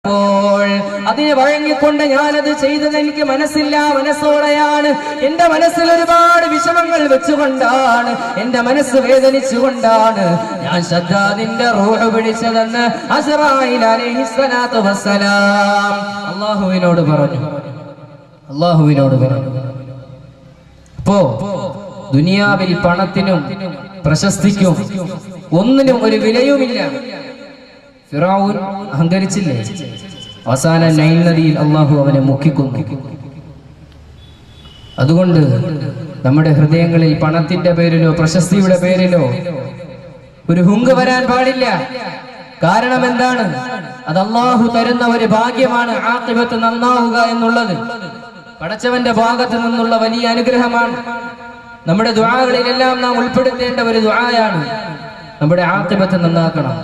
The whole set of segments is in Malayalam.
പറഞ്ഞപ്പോൾ അതിനെ വഴങ്ങിക്കൊണ്ട് ഞാനത് ചെയ്തത് എനിക്ക് മനസ്സില്ല, മനസ്സോടെയാണ്. എന്റെ മനസ്സിൽ ഒരുപാട് വിഷമങ്ങൾ വെച്ചുകൊണ്ടാണ്, എന്റെ മനസ്സ് വേദനിച്ചുകൊണ്ടാണ് ഞാൻ ശദ്ദാദിന്റെ റൂഹ് പിടിച്ചതെന്ന് അസ്റായീൽ അലൈഹിസ്സലാത്തു വസ്സലാം അല്ലാഹുവിനോട് പറഞ്ഞു. അപ്പോ ദുനിയാവിൽ പണത്തിനും പ്രശസ്തിക്കും ഒന്നിനും ഒരു വിലയുമില്ല. ഫിറഔൻ അഹങ്കരിച്ചില്ലേ? അവസാന നൈൽ നദിയിൽ അള്ളാഹു അവനെ മുക്കിക്കൊന്നു. അതുകൊണ്ട് നമ്മുടെ ഹൃദയങ്ങളിൽ പണത്തിന്റെ പേരിലോ പ്രശസ്തിയുടെ പേരിലോ ഒരു ഹുങ്ക് വരാൻ പാടില്ല. കാരണം എന്താണ്? അത് അള്ളാഹു തരുന്ന ഒരു ഭാഗ്യമാണ്. ആഖിബത്ത് നന്നാവുക എന്നുള്ളത് പടച്ചവന്റെ ഭാഗത്ത് നിന്നുള്ള വലിയ അനുഗ്രഹമാണ്. നമ്മുടെ ദുആകളിലെല്ലാം നാം ഉൾപ്പെടുത്തേണ്ട ഒരു ദുആയാണ് നമ്മുടെ ആഖിബത്ത് നന്നാക്കണം.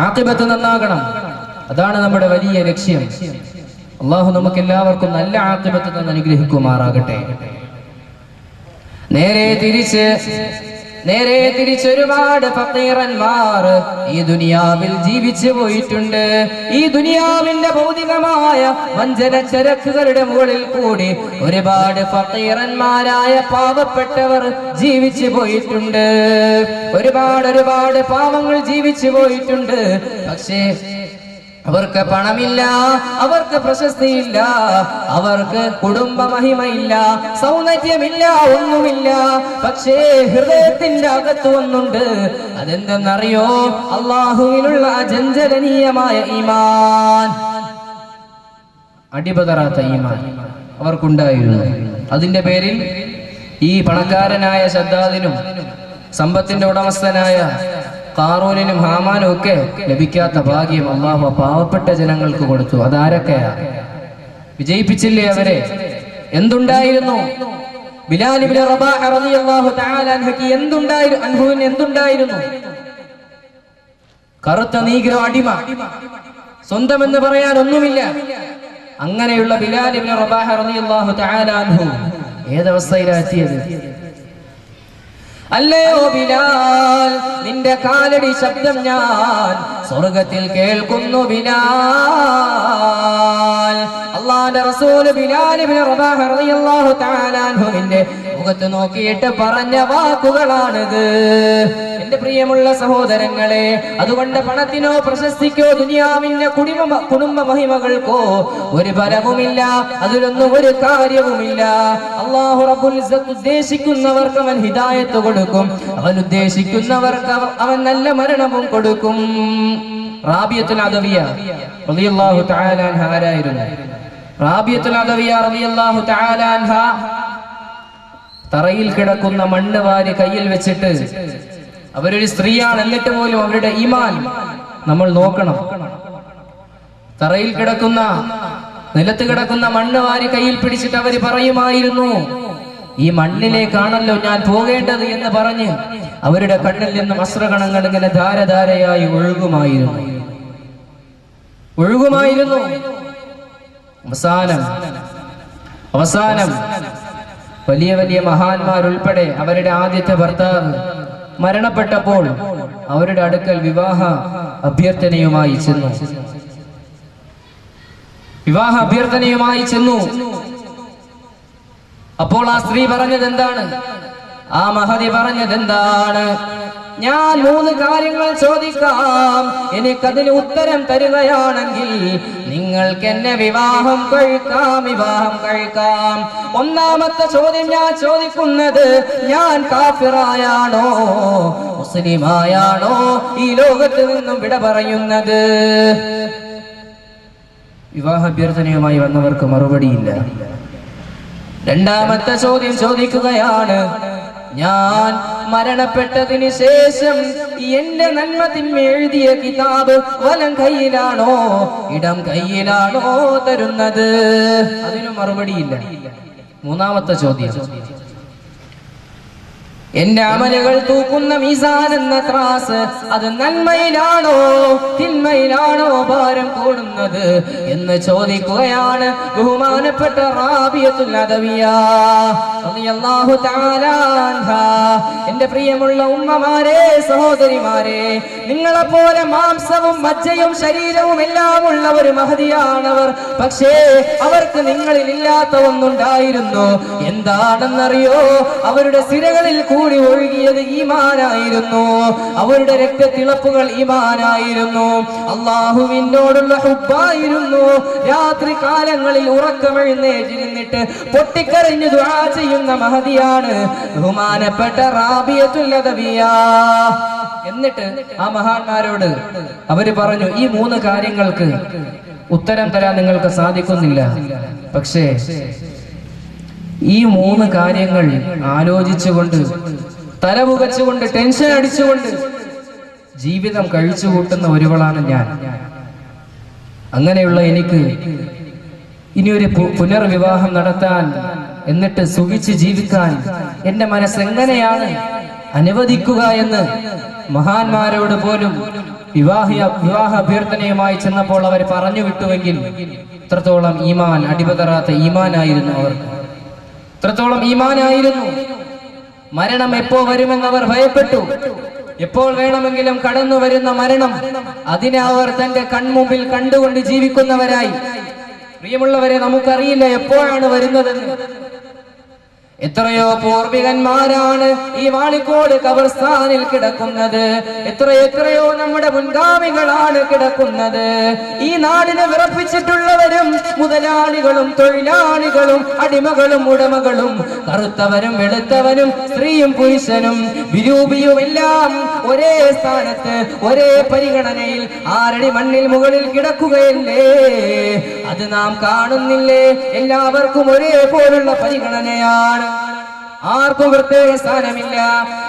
ആഖിബത്ത് നന്നാകണം, അതാണ് നമ്മുടെ വലിയ ലക്ഷ്യം. അള്ളാഹു നമുക്ക് എല്ലാവർക്കും നല്ല ആഖിബത്ത് തന്ന് അനുഗ്രഹിക്കുമാറാകട്ടെ. നേരെ തിരിച്ച് ഒരുപാട് ഫഖീറന്മാർ ഈ ദുനിയാവിൽ ജീവിച്ചു പോയിട്ടുണ്ട്. ഈ ദുനിയാവിന്റെ ഭൗതികമായ വഞ്ചന ചരക്കുകളുടെ മുകളിൽ കൂടി ഒരുപാട് ഫഖീറന്മാരായ പാവപ്പെട്ടവർ ജീവിച്ചു പോയിട്ടുണ്ട്. ഒരുപാട് പാവങ്ങൾ ജീവിച്ചു പോയിട്ടുണ്ട്. പക്ഷേ അവർക്ക് പണമില്ല, അവർക്ക് പ്രശസ്തിയില്ല, അവർക്ക് കുടുംബ മഹിമയില്ല, സൗന്ദര്യമില്ല, ഒന്നുമില്ല. പക്ഷേ ഹൃദയത്തിന്റെ അകത്ത് ഒന്നുണ്ട്. അതെന്തെന്നറിയോ? അള്ളാഹുവിലുള്ള അചഞ്ചലനീയമായ ഈമാൻ, അടിപതറാത്ത ഈമാൻ അവർക്കുണ്ടായിരുന്നു. അതിന്റെ പേരിൽ ഈ പണക്കാരനായ ശദ്ദാദിനും സമ്പത്തിന്റെ ഉടമസ്ഥനായ ഖാറൂനിനും ഹാമാനും ഒക്കെ ലഭിക്കാത്ത ഭാഗ്യം അല്ലാഹു പാവപ്പെട്ട ജനങ്ങൾക്ക് കൊടുത്തു. അതാരൊക്കെയാ? വിജയിപ്പിച്ചില്ലേ അവരെ? എന്തുണ്ടായിരുന്നു? ബിലാൽ ഇബ്നു റബാഹ റളിയല്ലാഹു തആല അൻഹു എന്തുണ്ടായിരുന്നു? കറുത്ത നീഗ്രോ അടിമ, സ്വന്തം എന്ന് പറയാൻ ഒന്നുമില്ല. അങ്ങനെയുള്ള ബിലാൽ ഇബ്നു റബാഹ റളിയല്ലാഹു തആല അൻഹു ഏതവസ്ഥയിലാണ് എത്തിയത്? അല്ലയോ ബിലാൽ, നിന്റെ കാലടി ശബ്ദം ഞാൻ സ്വർഗത്തിൽ കേൾക്കുന്നു ബിലാൽ. അല്ലാഹുവിന്റെ റസൂൽ ബിലാൽ ഇബ്നു റബാഹ റളിയല്ലാഹു തആല അൻഹുവിന്റെ മുഖത്ത് നോക്കിയിട്ട് പറഞ്ഞ വാക്കുകളാണിത്. എന്റെ പ്രിയമുള്ള സഹോദരങ്ങളെ, അതുകൊണ്ട് പണത്തിനോ പ്രശസ്തിക്കോ ദുനിയാവിന്റെ കുടുംബ മഹിമകൾക്കോ ഒരു ഫലവുമില്ല, അതിലൊന്നും ഒരു കാര്യവുമില്ല. അല്ലാഹു റബ്ബുൽ ഇസ്സത്ത് ഉദ്ദേശിക്കുന്നവർക്ക് അവൻ ഹിദായത്ത് കൊടുക്കും, അവൻ ഉദ്ദേശിക്കുന്നവർക്ക് അവൻ നല്ല മരണവും കൊടുക്കും. റാബിയത്തുൽ അദവിയ റളിയല്ലാഹു തആല അൻഹ ആരായിരുന്നു? റാബിയത്തുൽ അദവിയ റളിയല്ലാഹു തആല അൻഹ തറയിൽ കിടക്കുന്ന മണ്ണ് വാരി കയ്യിൽ വെച്ചിട്ട്, അവരൊരു സ്ത്രീയാണ്, എന്നിട്ട് പോലും അവരുടെ ഈമാൻ നമ്മൾ നോക്കണം. തറയിൽ കിടക്കുന്ന, നിലത്ത് കിടക്കുന്ന മണ്ണ് വാരി കയ്യിൽ പിടിച്ചിട്ട് അവര് പറയുമായിരുന്നു, ഈ മണ്ണിലേക്കാണല്ലോ ഞാൻ പോകേണ്ടത് എന്ന് പറഞ്ഞ് അവരുടെ കണ്ണിൽ നിന്നും അശ്രുകണങ്ങൾ ഇങ്ങനെ ധാരധാരയായി ഒഴുകുമായിരുന്നു. അവസാനം വലിയ വലിയ മഹാന്മാരുൾപ്പെടെ അവരുടെ ആദ്യത്തെ ഭർത്താവ് മരണപ്പെട്ടപ്പോൾ അവരുടെ അടുക്കൽ വിവാഹ അഭ്യർത്ഥനയുമായി ചെന്നു. അപ്പോൾ ആ സ്ത്രീ പറഞ്ഞത് എന്താണ്? ആ മഹദി പറഞ്ഞത് എന്താണ്? ഞാൻ 3 കാര്യങ്ങൾ ചോദിക്കാം, എനിക്കതിന് ഉത്തരം തരുകയാണെങ്കിൽ നിങ്ങൾക്ക് എന്നെ വിവാഹം കഴിക്കാം. ഒന്നാമത്തെ ചോദ്യം ഞാൻ ചോദിക്കുന്നത്, ഞാൻ കാഫിറായാണോ മുസ്ലിമായാണോ ഈ ലോകത്ത് നിന്നും വിട പറയുന്നത്? വിവാഹാഭ്യർത്ഥനയുമായി വന്നവർക്ക് മറുപടിയില്ല. രണ്ടാമത്തെ ചോദ്യം ചോദിക്കുകയാണ്, ഞാൻ മരണപ്പെട്ടതിന് ശേഷം എന്റെ നന്മ തിന്മ എഴുതിയ കിതാബ് വലം കയ്യിലാണോ ഇടം കയ്യിലാണോ തരുന്നത്? അതിന് മറുപടിയില്ല. മൂന്നാമത്തെ ചോദ്യം, എന്റെ അമലുകൾ തൂക്കുന്ന മീസാൻ എന്ന ത്രാസ് അത് നന്മയിലാണോ തിന്മയിലാണോ ഭാരം കൂടുന്നത് എന്ന് ചോദിക്കുകയാണ് ബഹുമാനപ്പെട്ട റാബിയത്തുൽ അദവിയ റളിയല്ലാഹു തആല അൻഹാ. എന്റെ പ്രിയമുള്ള ഉമ്മമാരെ, സഹോദരിമാരെ, നിങ്ങളെപ്പോലെ മാംസവും മജ്ജയും ശരീരവും എല്ലാം ഉള്ള ഒരു മഹദിയാണവർ. പക്ഷേ അവർക്ക് നിങ്ങളിൽ ഇല്ലാത്ത ഒന്നുണ്ടായിരുന്നു. എന്താണെന്നറിയോ? അവരുടെ സിരകളിൽ കൂടി ഒഴുകിയത് ഈമാനായിരുന്നു. അവരുടെ രക്തത്തിളപ്പുകൾ ഈമാനായിരുന്നു. അല്ലാഹുവിനോടുള്ള ഹുബ്ബായിരുന്നു. രാത്രി കാലങ്ങളിൽ ഉറക്കമെഴുന്നേറ്റിരുന്നിട്ട് പൊട്ടിക്കരഞ്ഞു ദുആ ചെയ്യുന്ന മഹദിയാണ് ബഹുമാനപ്പെട്ട റാബിയത്തുൽ അദവിയ. എന്നിട്ട് ആ മഹാന്മാരോട് അവര് പറഞ്ഞു, ഈ 3 കാര്യങ്ങൾക്ക് ഉത്തരം തരാൻ നിങ്ങൾക്ക് സാധിക്കുന്നില്ല. പക്ഷേ ഈ 3 കാര്യങ്ങൾ ആലോചിച്ചുകൊണ്ട്, തലപുകച്ചുകൊണ്ട്, ടെൻഷൻ അടിച്ചുകൊണ്ട് ജീവിതം കഴിച്ചു കൂട്ടുന്ന ഒരുവളാണ് ഞാൻ. അങ്ങനെയുള്ള എനിക്ക് ഇനിയൊരു പുനർവിവാഹം നടത്താൻ, എന്നിട്ട് സുഖിച്ച് ജീവിക്കാൻ എന്റെ മനസ്സ് എങ്ങനെയാണ് അനുവദിക്കുക എന്ന് മഹാന്മാരോട് പോലും വിവാഹ അഭ്യർത്ഥനയുമായി ചെന്നപ്പോൾ അവർ പറഞ്ഞു വിട്ടുവെങ്കിൽ ഇത്രത്തോളം ഈമാൻ അടിപതറാത്ത ഈമാനായിരുന്നു അവർക്ക്. ഇത്രത്തോളം ഈമാനായിരുന്നു. മരണം എപ്പോ വരുമെന്ന് അവർ ഭയപ്പെട്ടു. എപ്പോൾ വേണമെങ്കിലും കടന്നു വരുന്ന മരണം, അതിനെ അവർ തന്റെ കൺമുമ്പിൽ കണ്ടുകൊണ്ട് ജീവിക്കുന്നവരായി. പ്രിയമുള്ളവരെ, നമുക്കറിയില്ല എപ്പോഴാണ് വരുന്നതെന്ന്. എത്രയോ പൂർവികന്മാരാണ് ഈ വാളിക്കോട് ഖബർസ്ഥാനിൽ കിടക്കുന്നത്. എത്രയോ നമ്മുടെ മുൻഗാമികളാണ് കിടക്കുന്നത്. ഈ നാടിനെ വിറപ്പിച്ചിട്ടുള്ളവരും മുതലാളികളും തൊഴിലാളികളും അടിമകളും ഉടമകളും കറുത്തവരും വെളുത്തവരും സ്ത്രീയും പുരുഷനും വിരൂപിയും എല്ലാം ഒരേ സ്ഥാനത്ത് ഒരേ പരിഗണനയിൽ 6 അടി മണ്ണിൽ മുകളിൽ കിടക്കുകയല്ലേ? അത് നാം കാണുന്നില്ലേ? എല്ലാവർക്കും ഒരേപോലുള്ള പരിഗണനയാണ്. ആർക്കും പ്രത്യേക സ്ഥാനമില്ല.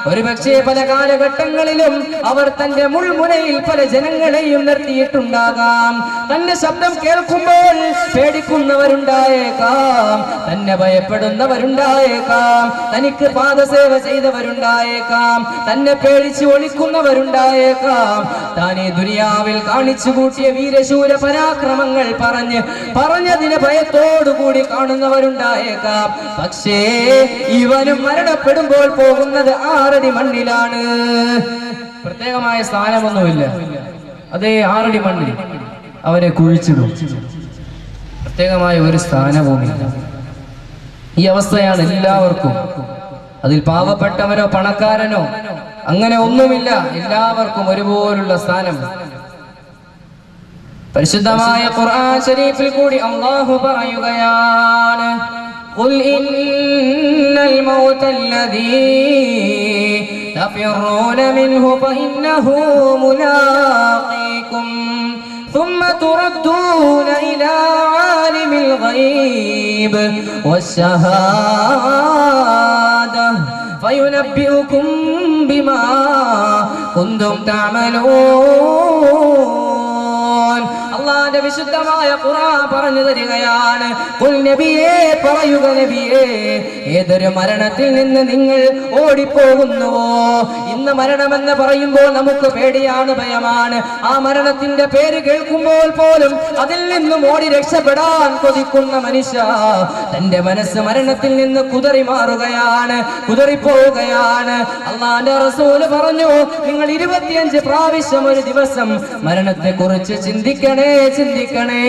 ഒരുപക്ഷെ പല കാലഘട്ടങ്ങളിലും അവർ തന്റെ മുൾമുനയിൽ പല ജനങ്ങളെയും നിർത്തിയിട്ടുണ്ടാകാം. തന്റെ ശബ്ദം കേൾക്കുമ്പോൾ പേടിക്കുന്നവരുണ്ടായേക്കാം, തന്നെ ഭയപ്പെടുന്നവരുണ്ടായേക്കാം, തനിക്ക് പാദസേവ ചെയ്തവരുണ്ടായേക്കാം, തന്നെ പേടിച്ച് ഒളിക്കുന്നവരുണ്ടായേക്കാം. താൻ ഈ ദുനിയാവിൽ കാണിച്ചു കൂട്ടിയ വീരശൂര പരാക്രമങ്ങൾ പറഞ്ഞതിന് ഭയത്തോടുകൂടി കാണുന്നവരുണ്ടായേക്കാം. പക്ഷേ ഇവനും മരണപ്പെടുമ്പോൾ പോകുന്നത് 6 അടി മണ്ണിലാണ്. പ്രത്യേകമായ സ്ഥാനമൊന്നുമില്ല. അതേ 6 അടി മണ്ണിൽ അവരെ കുഴിച്ചിടും. പ്രത്യേകമായ ഒരു സ്ഥാനവുമില്ല. ഈ അവസ്ഥയാണ് എല്ലാവർക്കും. അതിൽ പാവപ്പെട്ടവനോ പണക്കാരനോ അങ്ങനെ ഒന്നുമില്ല. എല്ലാവർക്കും ഒരുപോലുള്ള സ്ഥാനം. പരിശുദ്ധമായ ഖുർആൻ ശരീഫിൽ കൂടി അല്ലാഹു പറയുകയാണ്, قل إن الموت الذي تفرون منه فإنه ملاقيكم ثم تردون إلى عالم الغيب والشهادة فينبئكم بما كنتم تعملون. അല്ലാഹുവിന്റെ വിശുദ്ധമായ ഖുർആൻ പറഞ്ഞു തരികയാണ്, ഖുൽ നബിയേ, പറയുക നബിയേ, ഏതൊരു മരണത്തിൽ നിന്ന് നിങ്ങൾ ഓടിപ്പോകുന്നുവോ? ഇന്ന് മരണമെന്ന് പറയുമ്പോൾ നമുക്ക് പേടിയാണ്, ഭയമാണ്. ആ മരണത്തിന്റെ പേര് കേൾക്കുമ്പോൾ പോലും അതിൽ നിന്നും ഓടി രക്ഷപ്പെടാൻ കൊതിക്കുന്ന മനുഷ്യ, തന്റെ മനസ്സ് മരണത്തിൽ നിന്ന് കുതറി മാറുകയാണ്, കുതറിപ്പോവുകയാണ്. അല്ലാഹുവിന്റെ റസൂൽ പറഞ്ഞു, നിങ്ങൾ 25 പ്രാവശ്യം ഒരു ദിവസം മരണത്തെ കുറിച്ച് ചിന്തിക്കണേ, ചിന്തിക്കണേ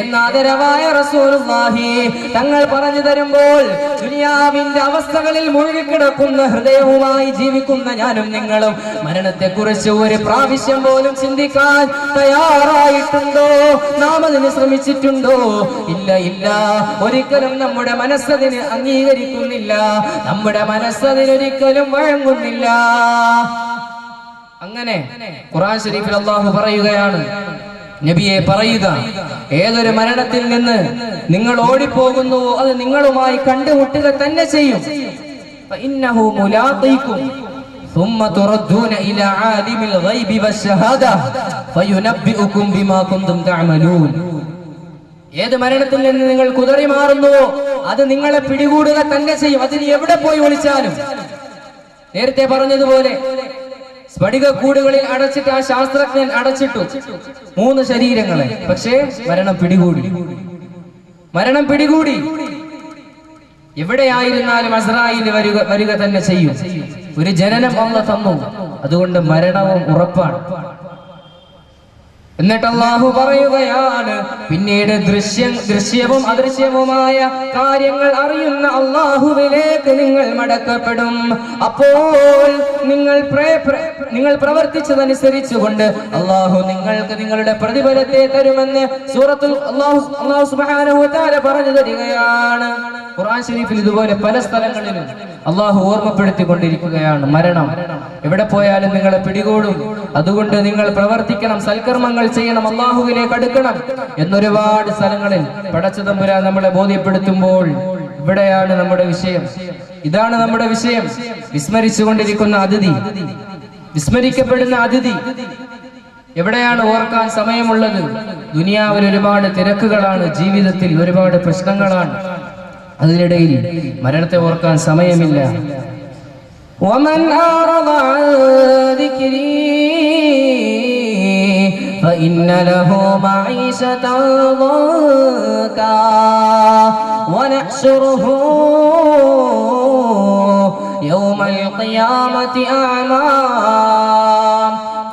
എന്ന് ആദരവായ റസൂലുള്ളാഹി തങ്ങൾ പറഞ്ഞു തരുമ്പോൾ, ദുനിയാവിന്റെ അവസ്ഥകളിൽ മുഴുകിക്കിടക്കുന്ന ഹൃദയവുമായി ജീവിക്കുന്ന ഞാനും നിങ്ങളും മരണത്തെ കുറിച്ച് ഒരു പ്രാവശ്യം പോലും ചിന്തിക്കാൻ തയ്യാറായിട്ടുണ്ടോ? നാം അതിന് ശ്രമിച്ചിട്ടുണ്ടോ? ഇല്ല, ഇല്ല. ഒരിക്കലും നമ്മുടെ മനസ്സതിന് അംഗീകരിക്കുന്നില്ല. നമ്മുടെ മനസ്സതിനൊരിക്കലും വഴങ്ങുന്നില്ല. അങ്ങനെ ഖുർആൻ ശരീഫിൽ അല്ലാഹു പറയുകയാണ്, നബിയെ പറയുക, ഏതൊരു മരണത്തിൽ നിന്ന് നിങ്ങൾ ഓടിപ്പോകുന്നുവോ അത് നിങ്ങളുമായി കണ്ടുമുട്ടുക തന്നെ ചെയ്യും. ഫഇന്നഹു മുലാഖീകും ثم تردون إلى عالم الغيب والشهادة فينبئكم بما كنتم تعملون. ഏത് മരണത്തിൽ നിന്ന് നിങ്ങൾ കുതറി മാറുന്നുവോ അത് നിങ്ങളെ പിടികൂടുക തന്നെ ചെയ്യും. അതിന് എവിടെ പോയി ഒളിച്ചാലും നേരത്തെ പറഞ്ഞതുപോലെ സ്ഫടികക്കൂടുകളിൽ അടച്ചിട്ട് ആ ശാസ്ത്രജ്ഞൻ അടച്ചിട്ടു 3 ശരീരങ്ങളെ. പക്ഷേ മരണം പിടികൂടി. എവിടെയായിരുന്നാലും അസ്രായീൽ വരിക തന്നെ ചെയ്യും. ഒരു ജനനം അല്ലാഹു തന്നു, അതുകൊണ്ട് മരണവും ഉറപ്പാണ്. എന്നിട്ട് അല്ലാഹു പറയുകയാണ്, പിന്നീട് ദൃശ്യവും അദൃശ്യവുമായ കാര്യങ്ങൾ അറിയുന്ന അല്ലാഹുവിലേക്ക് നിങ്ങൾ മടക്കപ്പെടും. അപ്പോൾ നിങ്ങൾ പ്രവർത്തിച്ചതനുസരിച്ചുകൊണ്ട് അല്ലാഹു നിങ്ങൾക്ക് നിങ്ങളുടെ പ്രതിഫലത്തെ തരുമെന്ന് സൂറത്തുൽ അല്ലാഹു സുബ്ഹാനഹു വ തആല പറഞ്ഞു തരികയാണ്. ഖുർആൻ ശരീഫിൽ ഇതുപോലെ പല സ്ഥലങ്ങളിലും അല്ലാഹു ഓർമ്മപ്പെടുത്തിക്കൊണ്ടിരിക്കുകയാണ്. മരണം എവിടെ പോയാലും നിങ്ങളെ പിടികൂടും, അതുകൊണ്ട് നിങ്ങൾ പ്രവർത്തിക്കണം, സൽക്കർമ്മങ്ങൾ ചെയ്യണം, അല്ലാഹുവിലേക്ക് അടുക്കണം എന്നൊരുപാട് സ്ഥലങ്ങളിൽ പടച്ചതമ്പുരാൻ നമ്മളെ ബോധ്യപ്പെടുത്തുമ്പോൾ ഇവിടെയാണ് നമ്മുടെ വിഷയം. ഇതാണ് നമ്മുടെ വിഷയം. വിസ്മരിച്ചുകൊണ്ടിരിക്കുന്ന അതിഥി, വിസ്മരിക്കപ്പെടുന്ന അതിഥി. എവിടെയാണ് ഓർക്കാൻ സമയമുള്ളത്? ദുനിയാവിൽ ഒരുപാട് തിരക്കുകളാണ്, ജീവിതത്തിൽ ഒരുപാട് പ്രശ്നങ്ങളാണ്. അതിനിടയിൽ മരണത്തെ ഓർക്കാൻ സമയമില്ല. ومن أعرض عن ذكري فإن له معيشة ضنكا ونحشره يوم القيامة أعمى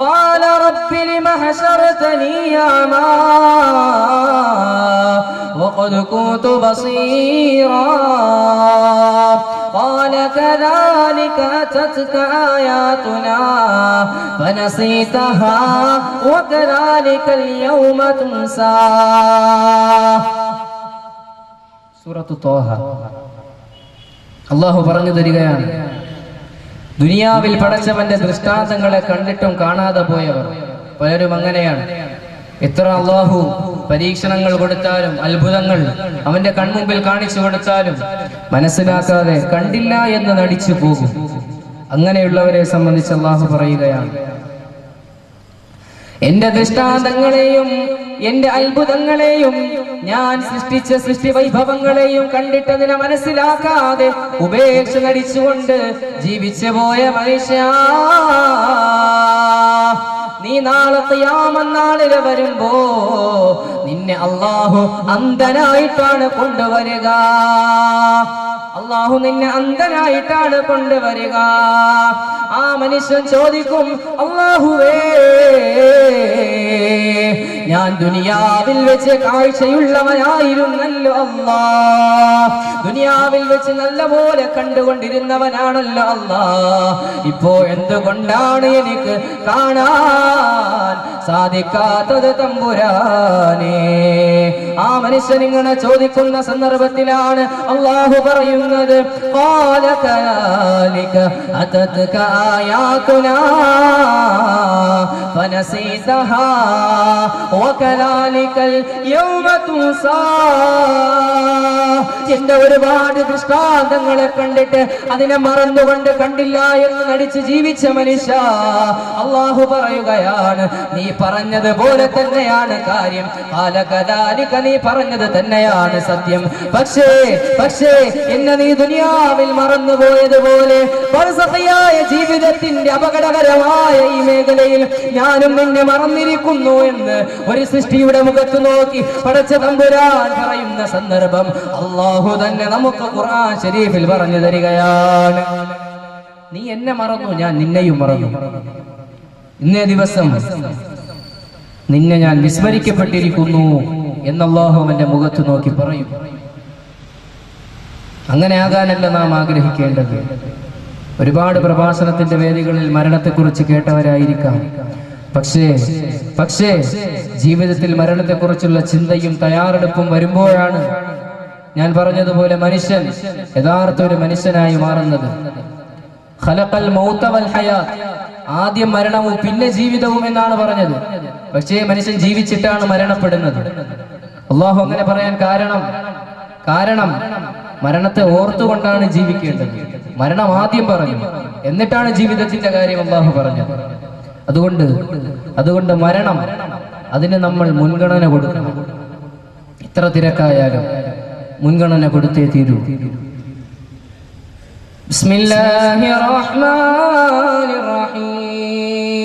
قال رب لم حشرتني أعمى وقد كنت بصيرا قال كذلك أتتك آياتنا فنسيتها وكذلك اليوم تنسى. സൂറത്തു ത്വാഹ. അല്ലാഹു പറഞ്ഞു തരികയാണ്, ദുനിയാവിൽ പടച്ചവന്റെ ദൃഷ്ടാന്തങ്ങളെ കണ്ടിട്ടും കാണാതെ പോയവർ പലരും അങ്ങനെയാണ്. എത്ര അല്ലാഹു പരീക്ഷണങ്ങൾ കൊടുത്താലും അത്ഭുതങ്ങൾ അവന്റെ കൺമുമ്പിൽ കാണിച്ചു കൊടുത്താലും മനസ്സിലാക്കാതെ കണ്ടില്ല എന്ന് നടിച്ചു പോകും. അങ്ങനെയുള്ളവരെ സംബന്ധിച്ച് അല്ലാഹു പറയുകയാണ്, എന്റെ ദൃഷ്ടാന്തങ്ങളെയും എന്റെ അത്ഭുതങ്ങളെയും ഞാൻ സൃഷ്ടിച്ച സൃഷ്ടി വൈഭവങ്ങളെയും കണ്ടിട്ടതിനെ മനസ്സിലാക്കാതെ ഉപേക്ഷ നടിച്ചുകൊണ്ട് ജീവിച്ചു പോയ മനുഷ്യ, നീ നാളെ ഖിയാമത്ത് നാളിൽ വരുമ്പോ നിന്നെ അല്ലാഹു അന്ധനായിട്ടാണ് കൊണ്ടുവരിക. അല്ലാഹു നിന്നെ അന്ധനായിട്ടാണ് കൊണ്ടുവരിക. ആ മനുഷ്യൻ ചോദിക്കും, അല്ലാഹുവേ, ഞാൻ ദുനിയാവിൽ വെച്ച് കാഴ്ചയുള്ളവനായിരുന്നല്ലോ അല്ലാ, ദുനിയാവിൽ വെച്ച് നല്ലപോലെ കണ്ടുകൊണ്ടിരുന്നവനാണല്ലോ അല്ലാ, ഇപ്പോ എന്തുകൊണ്ടാണ് എനിക്ക് കാണാൻ സാധിക്കാത്തത് തമ്പുരാനേ? ആ മനുഷ്യൻ ഇങ്ങനെ ചോദിക്കുന്ന സന്ദർഭത്തിലാണ് അല്ലാഹു പറയുന്നത്, ഖാല കദാലിക അതത്ക ആയാതുനാ ഫനസീതഹാ വകദാലികൽ യൗമ തുസാ. എന്റെ ഒരുപാട് ദൃഷ്ടാന്തങ്ങളെ കണ്ടിട്ട് അതിനെ മറന്നുകൊണ്ട് കണ്ടില്ല എന്ന് നടിച്ച് ജീവിച്ച മനുഷ്യ, അല്ലാഹു പറയുകയാണ്, നീ പറഞ്ഞതുപോലെ തന്നെയാണ് കാര്യം. കാലകദാലിക, നീ പറഞ്ഞത് തന്നെയാണ് സത്യം. പക്ഷേ എന്നെ നീ ദുനിയാവിൽ മറന്നുപോയതുപോലെ ബർസഖിയായ ജീവിതത്തിന്റെ അപകടകരമായ ഈ മേഖലയിൽ ഞാനും നിന്നെ മറന്നിരിക്കുന്നു എന്ന് ഒരു സൃഷ്ടിയുടെ മുഖത്ത് നോക്കി പടച്ച തമ്പുരാൻ പറയുന്ന സന്ദർഭം അല്ലാഹു തന്നെ നമുക്ക് ഖുർആൻ ശരീഫിൽ പറഞ്ഞു തരികയാണ്. നീ എന്നെ മറന്നു, ഞാൻ നിന്നെയും മറന്നു. ഇന്നേ ദിവസം നിന്നെ ഞാൻ വിസ്മരിക്കപ്പെട്ടിരിക്കുന്നു എന്ന് അല്ലാഹു അവന്റെ മുഖത്ത് നോക്കി പറയും. അങ്ങനെ ആകാനല്ല നാം ആഗ്രഹിക്കേണ്ടത്. ഒരുപാട് പ്രഭാഷണത്തിന്റെ വേദികളിൽ മരണത്തെക്കുറിച്ച് കേട്ടവരായിരിക്കാം. പക്ഷേ ജീവിതത്തിൽ മരണത്തെക്കുറിച്ചുള്ള ചിന്തയും തയ്യാറെടുപ്പും വരുമ്പോഴാണ് ഞാൻ പറഞ്ഞതുപോലെ മനുഷ്യൻ യഥാർത്ഥ ഒരു മനുഷ്യനായി മാറുന്നത്. ഖലഖൽ മൗത വൽ ഹയാത്ത്, ആദ്യം മരണവും പിന്നെ ജീവിതവും എന്നാണ് പറഞ്ഞത്. പക്ഷേ മനുഷ്യൻ ജീവിച്ചിട്ടാണ് മരണപ്പെടുന്നത്. അല്ലാഹു അങ്ങനെ പറയാൻ കാരണം മരണത്തെ ഓർത്തുകൊണ്ടാണ് ജീവിക്കേണ്ടത്. മരണം ആദ്യം പറഞ്ഞു, എന്നിട്ടാണ് ജീവിതത്തിന്റെ കാര്യം അല്ലാഹു പറഞ്ഞത്. അതുകൊണ്ട് മരണം, അതിന് നമ്മൾ മുൻഗണന കൊടുക്കണം. എത്ര തിരക്കായാലും മുൻഗണന കൊടുത്തേ തീരൂ. ബിസ്മില്ലാഹിർ റഹ്മാനിർ റഹീം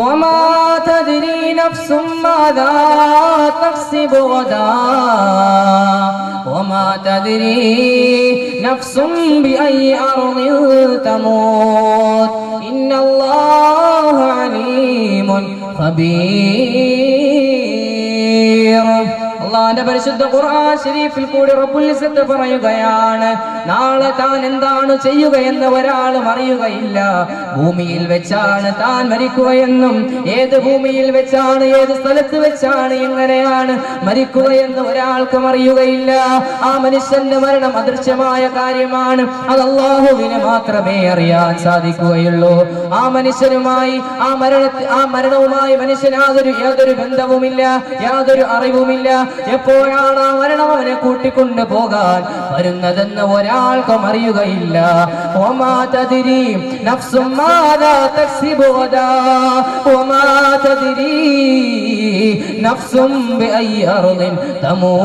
വമാ തദ്രി നഫ്സും മാദാ തക്സിബു ഗദാ വമാ തദ്രി നഫ്സും ബിഅയ്യി അർദിൻ തമൂത് ഇന്നല്ലാഹ അലീമുൻ ഖബീർ. അല്ലാഹുവിന്റെ പരിശുദ്ധ ഖുർആൻ ശരീഫിൽ കൂടി റബ്ബുൽ ഇസ്സത്ത് പറയുകയാണ്, നാളെ താൻ എന്താണ് ചെയ്യുകയെന്ന് ഒരാളും അറിയുകയില്ല. ഭൂമിയിൽ വെച്ചാണ് താൻ മരിക്കുകയെന്നും ഏത് ഭൂമിയിൽ വെച്ചാണ്, ഏത് സ്ഥലത്ത് വെച്ചാണ്, എങ്ങനെയാണ് മരിക്കുകയെന്ന് ഒരാൾക്കും അറിയുകയില്ല. ആ മനുഷ്യന്റെ മരണം അദൃശ്യമായ കാര്യമാണ്. അത് അല്ലാഹുവിന് മാത്രമേ അറിയാൻ സാധിക്കുകയുള്ളൂ. ആ മനുഷ്യനുമായി ആ മരണവുമായി മനുഷ്യന് യാതൊരു ബന്ധവുമില്ല, യാതൊരു അറിവുമില്ല. എപ്പോഴാണ് ആ മരണം അവനെ കൂട്ടിക്കൊണ്ടു പോകാൻ വരുന്നതെന്ന് ഒരാൾക്കും അറിയുകയില്ല. വമാ തദ്രി നഫ്സും മാദാ തക്സിബു ഗദാ വമാ തദ്രി നഫ്സും ബിഅയ്യി അർദിൻ തമൂത്.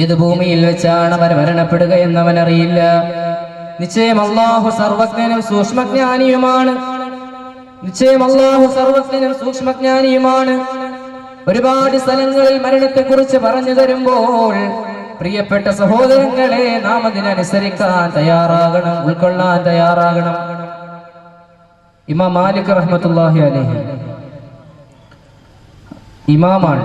ഏത് ഭൂമിയിൽ വെച്ചാണ് അവൻ മരണപ്പെടുക എന്നവൻ അറിയില്ല. നിശ്ചയം അല്ലാഹു സർവജ്ഞനും സൂക്ഷ്മജ്ഞാനിയുമാണ്. നിശ്ചയം അല്ലാഹു സർവജ്ഞനും സൂക്ഷ്മജ്ഞാനിയുമാണ്. ഒരുപാട് സ്ഥലങ്ങളിൽ മരണത്തെക്കുറിച്ച് പറഞ്ഞു തരുമ്പോൾ പ്രിയപ്പെട്ട സഹോദരങ്ങളെ, നാം അതിനനുസരിക്കാൻ തയ്യാറാകണം, ഉൾക്കൊള്ളാൻ തയ്യാറാകണം. ഇമാം മാലിക് റഹ്മത്തുള്ളാഹി അലൈഹി ഇമാമാണ്,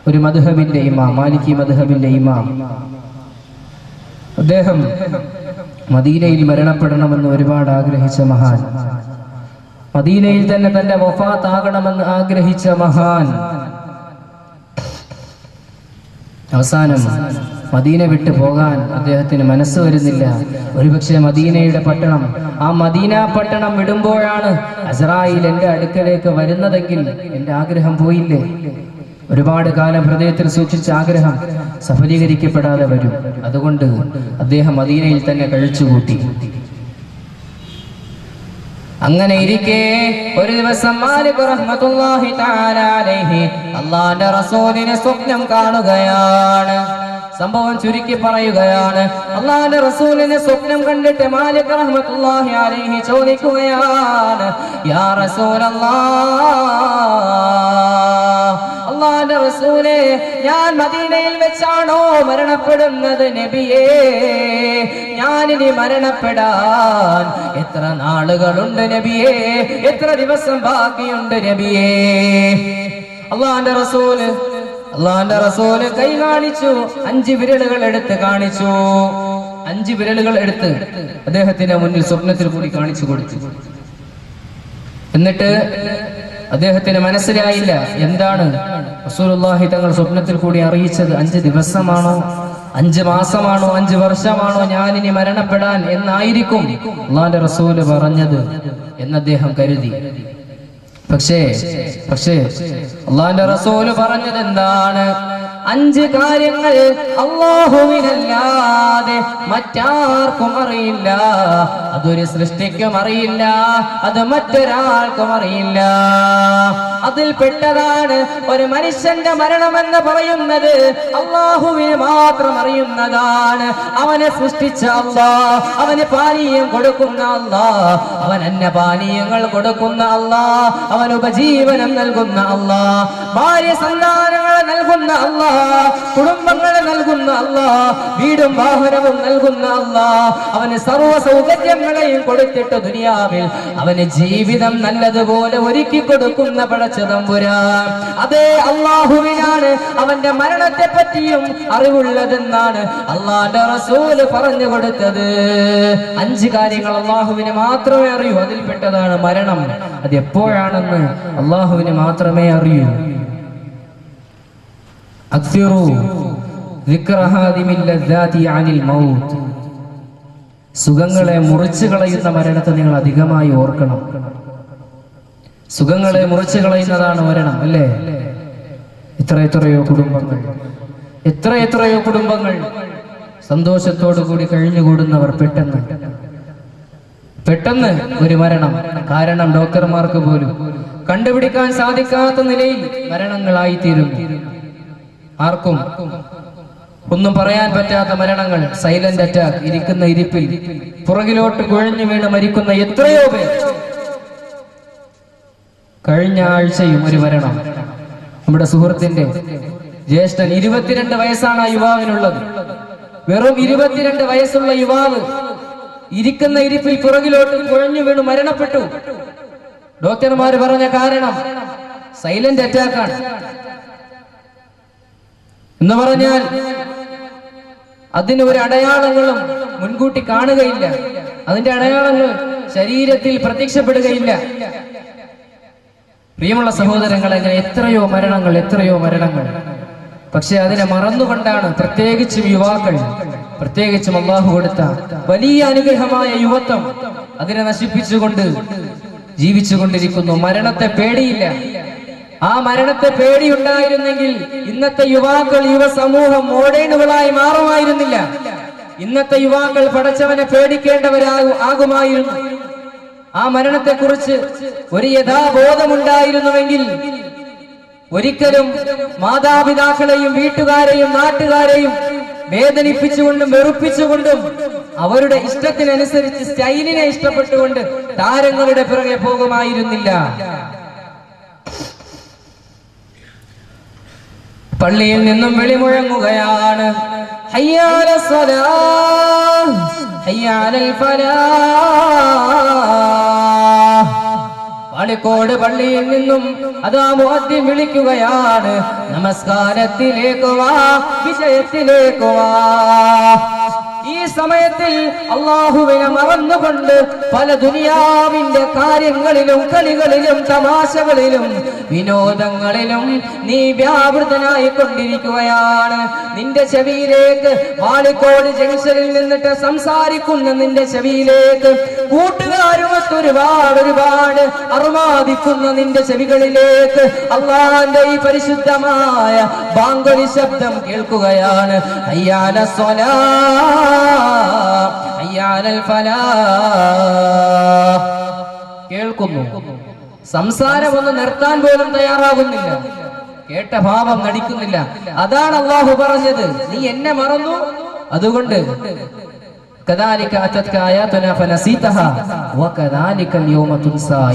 ഒരു മദ്ഹബിന്റെ ഇമാം, മാലിക്കി മദ്ഹബിന്റെ ഇമാം. അദ്ദേഹം മദീനയിൽ മരണപ്പെടണമെന്ന് ഒരുപാട് ആഗ്രഹിച്ച മഹാൻ, മദീനയിൽ തന്നെ തന്റെ വഫാത്താകണമെന്ന് ആഗ്രഹിച്ച മഹാൻ. അവസാനം മദീന വിട്ടു പോകാൻ അദ്ദേഹത്തിന് മനസ്സ് വരുന്നില്ല. ഒരുപക്ഷെ മദീനയുടെ പട്ടണം, ആ മദീന പട്ടണം വിടുമ്പോഴാണ് അസ്റായീൽ എന്റെ അടുക്കലേക്ക് വരുന്നതെങ്കിൽ എന്റെ ആഗ്രഹം പോയില്ലേ. ഒരുപാട് കാലം ഹൃദയത്തിൽ സൂക്ഷിച്ച ആഗ്രഹം സഫലീകരിക്കപ്പെടാതെ വരും. അതുകൊണ്ട് അദ്ദേഹം മദീനയിൽ തന്നെ കഴിച്ചുകൂട്ടി. അങ്ങനെ ഇരിക്കെ ഒരു ദിവസം മാലിക് റഹ്മത്തുള്ളാഹി തആല അലൈഹി അല്ലാഹുവിന്റെ റസൂലിനെ സ്വപ്നം കാണുകയാണ്. സംഭവം ചുരുക്കി പറയുകയാണ്, അല്ലാഹുവിന്റെ റസൂലിനെ സ്വപ്നം കണ്ടിട്ട് മാലിക് റഹ്മത്തുള്ളാഹി അലൈഹി ചോദിക്കുകയാണ്, യാ റസൂലല്ലാഹ്, അല്ലാഹുവിന്റെ റസൂലേ, ഞാൻ മദീനയിൽ വെച്ചാണോ മരണപ്പെടുന്നത് നബിയേ? ഞാനിനി മരണപ്പെടാൻ എത്ര നാളുകളുണ്ട് നബിയേ? എത്ര ദിവസം ബാക്കിയുണ്ട് നബിയേ? അല്ലാഹുവിന്റെ റസൂല് കൈ കാണിച്ചു, 5 വിരലുകൾ എടുത്ത് കാണിച്ചു. 5 വിരലുകൾ എടുത്ത് അദ്ദേഹത്തിന്റെ മുന്നിൽ സ്വപ്നത്തിൽ കൂടി കാണിച്ചു കൊടുത്തു. എന്നിട്ട് അദ്ദേഹത്തിന് മനസ്സിലായില്ല എന്താണ് റസൂലുള്ളാഹി തങ്ങൾ സ്വപ്നത്തിൽ കൂടി അറിയിച്ചത്. 5 ദിവസമാണോ, 5 മാസമാണോ, 5 വർഷമാണോ ഞാനിനി മരണപ്പെടാൻ എന്നായിരിക്കും അല്ലാഹുവിന്റെ റസൂല് പറഞ്ഞത് എന്ന് അദ്ദേഹം കരുതി. പക്ഷേ അല്ലാഹുവിന്റെ റസൂല് പറഞ്ഞത് എന്താണ്? 5 കാര്യങ്ങൾ അല്ലാഹുവിനല്ലാതെ മറ്റാർക്കും അറിയില്ല. അതൊരു സൃഷ്ടിക്കും അറിയില്ല, അത് മറ്റൊരാൾക്കും അറിയില്ല. അതിൽ പെട്ടതാണ് ഒരു മനുഷ്യന്റെ മരണമെന്ന് പറയുന്നത് അല്ലാഹുവിന് മാത്രം അറിയുന്നതാണ്. അവനെ സൃഷ്ടിച്ച അല്ലാഹ്, അവന് പാനീയം കൊടുക്കുന്ന അല്ലാഹ്, അവൻ അന്നപാനീയങ്ങൾ കൊടുക്കുന്ന അല്ലാഹ്, അവൻ ഉപജീവനം നൽകുന്ന അല്ലാഹ്, ഭാര്യ സന്താനങ്ങളെ നൽകുന്ന അല്ലാഹ്, കുടുംബങ്ങളെ നൽകുന്ന അല്ലാഹ്, വീടും വാഹനവും നൽകുന്ന അല്ലാഹ്, അവന് സർവ്വ സൗകര്യങ്ങളെയും കൊടുത്തിട്ട് ദുനിയാവിൽ അവന് ജീവിതം നല്ലതുപോലെ ഒരുക്കി കൊടുക്കുന്ന പടച്ചതമ്പുരാൻ, അതേ അല്ലാഹുവിനാണ് അവന്റെ മരണത്തെ പറ്റിയും അറിവുള്ളതെന്നാണ് അല്ലാഹുവിന്റെ റസൂല് പറഞ്ഞു കൊടുത്തത്. 5 കാര്യങ്ങൾ അല്ലാഹുവിന് മാത്രമേ അറിയൂ. അതിൽപ്പെട്ടതാണ് മരണം. അത് എപ്പോഴാണെന്ന് അല്ലാഹുവിന് മാത്രമേ അറിയൂ. സുഖങ്ങളെ മുറിച്ചു കളയുന്ന മരണത്തെ നിങ്ങൾ അധികമായി ഓർക്കണം. സുഖങ്ങളെ മുറിച്ചു കളയുന്നതാണ് മരണം, അല്ലേ? എത്രയോ കുടുംബങ്ങൾ സന്തോഷത്തോടു കൂടി കഴിഞ്ഞുകൂടുന്നവർ പെട്ടെന്ന് ഒരു മരണം. കാരണം ഡോക്ടർമാർക്ക് പോലും കണ്ടുപിടിക്കാൻ സാധിക്കാത്ത നിലയിൽ മരണങ്ങളായിത്തീരുന്നു. ആർക്കും ഒന്നും പറയാൻ പറ്റാത്ത മരണങ്ങൾ, സൈലന്റ് അറ്റാക്ക്, ഇരിക്കുന്ന ഇരിപ്പിൽ പുറകിലോട്ട് കുഴഞ്ഞു വീണ് മരിക്കുന്ന എത്രയോ പേർ. കഴിഞ്ഞ ആഴ്ചയും ഒരു മരണം, നമ്മുടെ സുഹൃത്തിന്റെ ജ്യേഷ്ഠൻ. 22 വയസ്സാണ് ആ യുവാവിനുള്ളത്. വെറും 22 വയസ്സുള്ള യുവാവ് ഇരിക്കുന്ന ഇരിപ്പിൽ പുറകിലോട്ട് കുഴഞ്ഞു വീണ് മരണപ്പെട്ടു. ഡോക്ടർമാർ പറഞ്ഞ കാരണം സൈലന്റ് അറ്റാക്കാണ് എന്ന് പറഞ്ഞാൽ അതിന് ഒരു അടയാളങ്ങളും മുൻകൂട്ടി കാണുകയില്ല, അതിന്റെ അടയാളങ്ങൾ ശരീരത്തിൽ പ്രത്യക്ഷപ്പെടുകയില്ല. പ്രിയമുള്ള സഹോദരങ്ങളെ, എത്രയോ മരണങ്ങൾ. പക്ഷെ അതിനെ മറന്നുകൊണ്ടാണ് പ്രത്യേകിച്ചും യുവാക്കൾ, പ്രത്യേകിച്ചും അള്ളാഹു കൊടുത്ത വലിയ അനുഗ്രഹമായ യുവത്വം, അതിനെ നശിപ്പിച്ചുകൊണ്ട് ജീവിച്ചുകൊണ്ടിരിക്കുന്നു. മരണത്തെ പേടിയില്ല. ആ മരണത്തെ പേടിയുണ്ടായിരുന്നെങ്കിൽ ഇന്നത്തെ യുവാക്കൾ, യുവസമൂഹം മോഡേണുകളായി മാറുമായിരുന്നില്ല. ഇന്നത്തെ യുവാക്കൾ പടച്ചവനെ പേടിക്കേണ്ടവരാകുമായിരുന്നു. ആ മരണത്തെക്കുറിച്ച് ഒരു യഥാബോധമുണ്ടായിരുന്നുവെങ്കിൽ ഒരിക്കലും മാതാപിതാക്കളെയും വീട്ടുകാരെയും നാട്ടുകാരെയും വേദനിപ്പിച്ചുകൊണ്ടും വെറുപ്പിച്ചുകൊണ്ടും അവരുടെ ഇഷ്ടത്തിനനുസരിച്ച് സ്റ്റൈലിനെ ഇഷ്ടപ്പെട്ടുകൊണ്ട് താരങ്ങളുടെ പിറകെ പോകുമായിരുന്നില്ല. പള്ളിയിൽ നിന്നും വിളിമുഴങ്ങുകയാണ്, ഹയ്യ അലസ് സ്വലാഹ്, ഹയ്യ അലൽ ഫലാഹ്. പാലക്കോട് പള്ളിയിൽ നിന്നും അതാ മുഅദ്ദിൻ വിളിക്കുകയാണ്, നമസ്കാരത്തിലേക്ക് വാ, വിജയത്തിലേക്ക് വാ. ഈ സമയത്തിൽ അള്ളാഹുവിനെ മറന്നുകൊണ്ട് പല ദുനിയാവിന്റെ കാര്യങ്ങളിലും കളികളിലും തമാശകളിലും വിനോദങ്ങളിലും നീ വ്യാപൃതനായി കൊണ്ടിരിക്കുകയാണ്. നിന്റെ ചെവിയിലേക്ക് പാലക്കോട് ജംഗ്ഷനിൽ നിന്നിട്ട് സംസാരിക്കുന്ന നിന്റെ ചെവിയിലേക്ക് കൂട്ടുകാരുമൊത്ത് ഒരുപാട് അറുമാദിക്കുന്ന നിന്റെ ചെവികളിലേക്ക് അള്ളാന്റെ ഈ പരിശുദ്ധമായ ബാങ്കുലി ശബ്ദം കേൾക്കുകയാണ്, ഹയ്യാല സ്വലാഹ്, ഹയ്യാലൽ ഫലാഹ്. കേൾക്കുന്നു, സംസാരമൊന്ന് നിർത്താൻ പോലും തയ്യാറാകുന്നില്ല, കേട്ട ഭാവം നടിക്കുന്നില്ല. അതാണ് അള്ളാഹു പറഞ്ഞത്, നീ എന്നെ മറന്നു, അതുകൊണ്ട്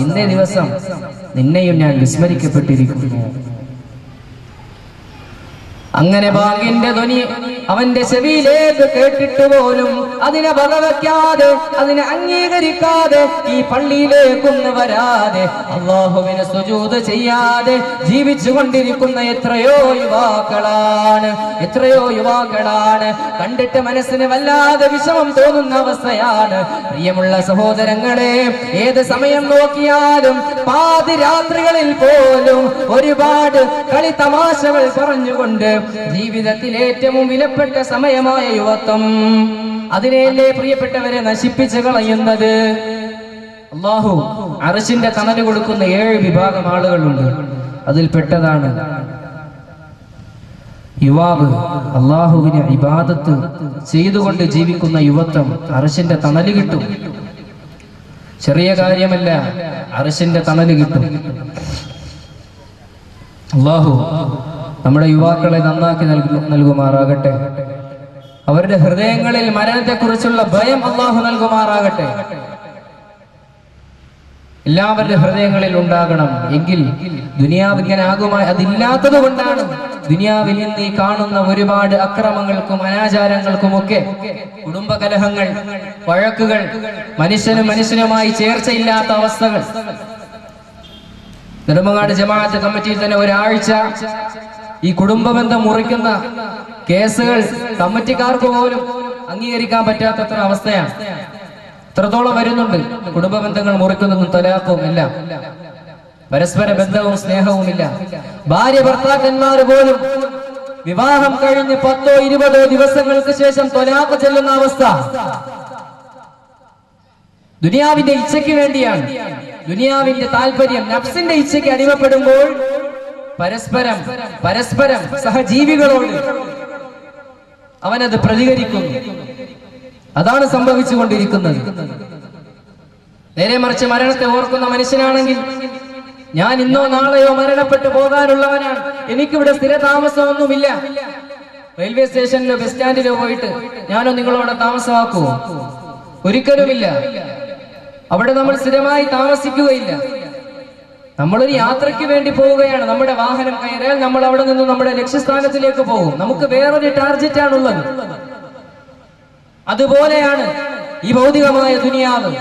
ഇന്നേ ദിവസം നിന്നെയും ഞാൻ വിസ്മരിക്കപ്പെട്ടിരിക്കുന്നു. അങ്ങനെ ബാങ്കിന്റെ ധ്വനി അവന്റെ ചെവിയിലേക്ക് കേട്ടിട്ട് പോലും അതിനെ വകവയ്ക്കാതെ, അതിനെ അംഗീകരിക്കാതെ, ഈ പള്ളിയിലേക്കൊന്ന് വരാതെ, അല്ലാഹുവിനെ സുജൂദ് ചെയ്യാതെ ജീവിച്ചു കൊണ്ടിരിക്കുന്ന എത്രയോ യുവാക്കളാണ്. കണ്ടിട്ട് മനസ്സിന് വല്ലാതെ വിഷമം തോന്നുന്ന അവസ്ഥയാണ്. പ്രിയമുള്ള സഹോദരങ്ങളെ, ഏത് സമയം നോക്കിയാലും പാതിരാത്രികളിൽ പോലും ഒരുപാട് കളി തമാശകൾ പറഞ്ഞുകൊണ്ട് ജീവിതത്തിൽ ഏറ്റവും വിലപ്പെട്ട സമയമായ യുവത്വം, അതിനെയല്ലേ പ്രിയപ്പെട്ടവരെ നശിപ്പിച്ചു കളയുന്നത്. അല്ലാഹു അർശിന്റെ തണല് കൊടുക്കുന്ന 7 വിഭാഗം ആളുകളുണ്ട്. അതിൽപ്പെട്ടതാണ് യുവാവ്. അല്ലാഹുവിനെ ഇബാദത്ത് ചെയ്തുകൊണ്ട് ജീവിക്കുന്ന യുവത്വം അർശിന്റെ തണല് കിട്ടും. ചെറിയ കാര്യമല്ല, അർശിന്റെ തണല് കിട്ടും. അല്ലാഹു നമ്മുടെ യുവാക്കളെ നന്നാക്കി നൽകുമാറാകട്ടെ. അവരുടെ ഹൃദയങ്ങളിൽ മരണത്തെക്കുറിച്ചുള്ള ഭയം അല്ലാഹു നൽകുമാറാകട്ടെ. എല്ലാവരുടെ ഹൃദയങ്ങളിൽ ഉണ്ടാകണം. എങ്കിൽ ദുനിയാവ് ഇങ്ങനെ ആകുമായി. അതില്ലാത്തത് കൊണ്ടാണ് ദുനിയാവിൽ നിന്ന് ഈ കാണുന്ന ഒരുപാട് അക്രമങ്ങൾക്കും അനാചാരങ്ങൾക്കുമൊക്കെ, കുടുംബകലഹങ്ങൾ, വഴക്കുകൾ, മനുഷ്യനുമായി ചേർച്ചയില്ലാത്ത അവസ്ഥകൾ. നെടുമങ്ങാട് ജമാഅത്ത് കമ്മിറ്റിയിൽ തന്നെ ഒരാഴ്ച ഈ കുടുംബബന്ധം മുറിക്കുന്ന കേസുകൾ കമ്മിറ്റിക്കാർക്ക് പോലും അംഗീകരിക്കാൻ പറ്റാത്തത്ര അവസ്ഥയാണ്. എത്രത്തോളം വരുന്നുണ്ട് കുടുംബ ബന്ധങ്ങൾ മുറിക്കുന്നതും തലാഖും എല്ലാം. പരസ്പര ബന്ധവും സ്നേഹവുമില്ല. ഭാര്യ ഭർത്താക്കന്മാർ പോലും വിവാഹം കഴിഞ്ഞ് 10-20 ദിവസങ്ങൾക്ക് ശേഷം തലാഖ് ചെല്ലുന്ന അവസ്ഥ. ദുനിയാവിന്റെ ഇച്ഛയ്ക്ക് വേണ്ടിയാണ്, ദുനിയാവിന്റെ താല്പര്യം, നഫ്സിന്റെ ഇച്ഛയ്ക്ക് അടിമപ്പെടുമ്പോൾ പരസ്പരം സഹജീവികളോട് അവനത് പ്രതികരിക്കുന്നു. അതാണ് സംഭവിച്ചുകൊണ്ടിരിക്കുന്നത്. നേരെ മറിച്ച് മരണത്തെ ഓർക്കുന്ന മനുഷ്യനാണെങ്കിൽ, ഞാൻ ഇന്നോ നാളെയോ മരണപ്പെട്ടു പോകാനുള്ളവനാണ്, എനിക്കിവിടെ സ്ഥിരതാമസമൊന്നുമില്ല, റെയിൽവേ സ്റ്റേഷനിലോ ബസ് സ്റ്റാൻഡിലോ പോയിട്ട് ഞാനോ നിങ്ങളവിടെ താമസമാക്കുമോ? ഒരിക്കലുമില്ല. അവിടെ നമ്മൾ സ്ഥിരമായി താമസിക്കുകയില്ല. നമ്മളൊരു യാത്രയ്ക്ക് വേണ്ടി പോവുകയാണ്. നമ്മുടെ വാഹനം കയറിയാൽ നമ്മൾ അവിടെ നിന്ന് നമ്മുടെ ലക്ഷ്യസ്ഥാനത്തിലേക്ക് പോകും. നമുക്ക് വേറൊരു ടാർജറ്റ് ആണുള്ളത്. അതുപോലെയാണ് ഈ ഭൗതികമായ ദുനിയാവ്.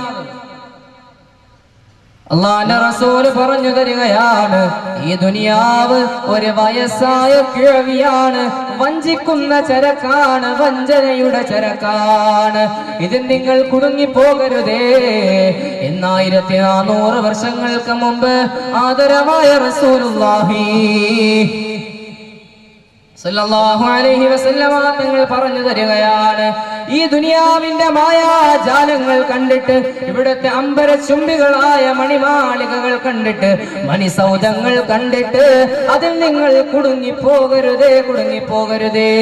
അല്ലാഹുവിന്റെ റസൂല് പറഞ്ഞു തരികയാണ്, ഈ ദുനിയാവ് ഒരു വയസ്സായ കിഴവിയാണ്, വഞ്ചിക്കുന്ന ചരക്കാണ്, വഞ്ചനയുടെ ചരക്കാണ്. ഇതിൽ നിങ്ങൾ കുടുങ്ങിപ്പോകരുതേ. 1400 വർഷങ്ങൾക്ക് മുമ്പ് ആദരവായ റസൂലുള്ളാഹി സല്ലല്ലാഹു അലൈഹി വസല്ലമ തങ്ങൾ പറഞ്ഞു തരികയാണ്, ഈ ദുനിയാവിന്റെ മായാജാലങ്ങൾ കണ്ടിട്ട്, ഇവിടുത്തെ അമ്പരചുംബികളായ മണിമാളികകൾ കണ്ടിട്ട്, മണിസൗധങ്ങൾ കണ്ടിട്ട് അതിൽ നിങ്ങൾ കുടുങ്ങിപ്പോകരുതേ, കുടുങ്ങിപ്പോകരുതേ.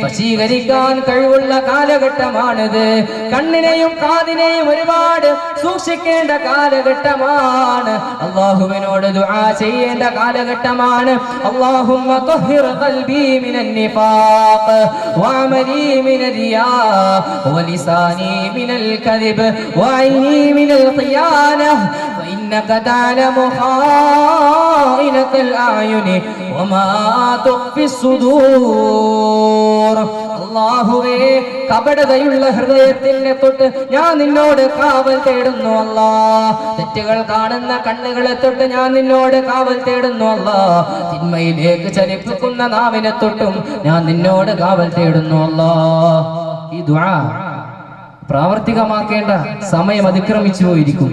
വശീകരിക്കാൻ കഴിവുള്ള കാലഘട്ടമാണിത്. കണ്ണിനെയും കാതിനെയും ഒരുപാട് സൂക്ഷിക്കേണ്ട കാലഘട്ടമാണ്. അല്ലാഹുവിനോട് ദുആ ചെയ്യേണ്ട കാലഘട്ടമാണ്. അല്ലാഹുമ്മ ത്വഹിർ ഖൽബി മിനൻ നിഫാഖ് വഅമലി മിനർ റിയാ ولساني من الكذب وعيني من الخيانة فإنك تعلم خائنة الأعين وما تخفي الصدور. അല്ലാഹുവേ, കപടതയുള്ള ഹൃദയത്തിനെ തൊട്ട് ഞാൻ നിന്നോട് കാവൽ തേടുന്നു അല്ലാഹ്. തെറ്റുകൾ കാണുന്ന കണ്ണുകളെ തൊട്ട് ഞാൻ നിന്നോട് കാവൽ തേടുന്നു അല്ലാഹ്. തിന്മയിലേക്ക് ചലിപ്പിക്കുന്ന നാവിനെ തൊട്ടും ഞാൻ നിന്നോട് കാവൽ തേടുന്നു അല്ലാഹ്. ഈ ദുആ പ്രാവർത്തികമാക്കേണ്ട സമയം അതിക്രമിച്ചു പോയിരിക്കും.